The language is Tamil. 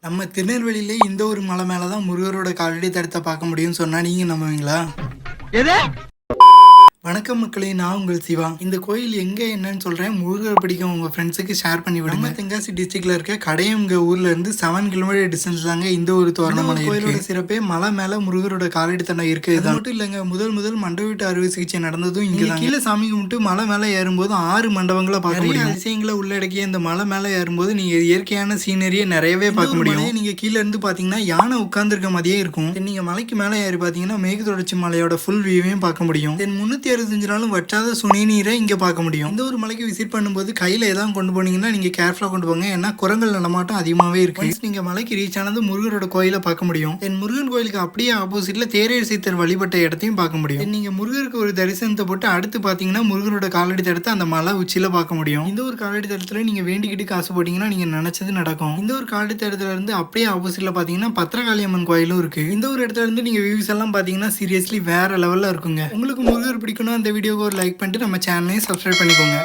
நம்ம திருநெல்வேலியிலே இந்த ஒரு மலை மேல தான் முருகரோட காலடி தடத்தை பார்க்க முடியும்னு சொன்னா நீங்க நம்புவீங்களா? வணக்கம் மக்களே, நான் உங்கள் சிவா. இந்த கோயில் எங்க என்னன்னு சொல்றேன். முருகர் பிடிக்கும் உங்க ஃப்ரெண்ட்ஸுக்கு ஷேர் பண்ணி விடுங்க. தென்காசி டிஸ்ட்ரிக்ட்ல இருக்க கடையம்ங்க ஊர்ல இருந்து 7 கிலோமீட்டர் டிஸ்டன்ஸ் தாங்க இந்த ஒரு தோரணமலை. கோயிலோட சிறப்பே மலை மேல முருகரோட காலடி தடம் இருக்கு. இது மட்டும் இல்லைங்க, முதல் மண்டப வீட்டு அறுவை சிகிச்சை நடந்ததும் இங்க கீழே சாமி கும்பிட்டு மலை மேல ஏறும்போது 6 மண்டபங்களை பார்க்க முடியும். அதிசயங்களை உள்ளடக்கிய இந்த மலை மேல ஏறும்போது நீங்க இயற்கையான சீனரியை நிறையவே பார்க்க முடியும். நீங்க கீழே இருந்து பாத்தீங்கன்னா யானை உட்கார்ந்துருக்க மாதிரியே இருக்கும். நீங்க மலைக்கு மேல ஏறி பாத்தீங்கன்னா மேற்கு தொடர்ச்சி மலையோட ஃபுல் வியூவையும் பார்க்க முடியும். 365 நாளும் வற்றாத சுனை நீரை இங்க பார்க்க முடியும். இந்த ஒரு மலைக்கு விசிட் பண்ணும்போது கையில ஏதாவது கொண்டு போனீங்கன்னா நீங்க கேர்ஃபுல்லா கொண்டு போங்க, ஏன்னா குரங்கள் நடமாட்டம் அதிகமாவே இருக்கு. நீங்க மலைக்கு ரீச் ஆனது முருகரோட கோயிலை பார்க்க முடியும். முருகன் கோயிலுக்கு அப்படியே ஆப்போசிட்ல தேரேர் சீத்தர் வழிபட்ட இடத்தையும் பார்க்க முடியும். நீங்க முருகருக்கு ஒரு தரிசனத்தை போட்டு அடுத்து பாத்தீங்கன்னா முருகரோட காலடி தடத்தை அந்த மலை உச்சியில பார்க்க முடியும். இந்த ஒரு காலடி தடத்துல நீங்க வேண்டிக்கிட்டு காசு போட்டீங்கன்னா நீங்க நினைச்சது நடக்கும். இந்த ஒரு காலடி தடத்துல இருந்து அப்படியே ஆப்போசிட்ல பாத்தீங்கன்னா பத்திரகாளி அம்மன் கோயிலும் இருக்கு. இந்த ஒரு இடத்துல இருந்து நீங்க வியூஸ் எல்லாம் பாத்தீங்கன்னா சீரியஸ்லி வேற லெவல்ல இருக்குங்க. உங்களுக்கு முருகர் பிடிக்கணும், அந்த வீடியோக்கு ஒரு லைக் பண்ணிட்டு நம்ம சேனலையும் சப்ஸ்கிரைப் பண்ணிக்கோங்க.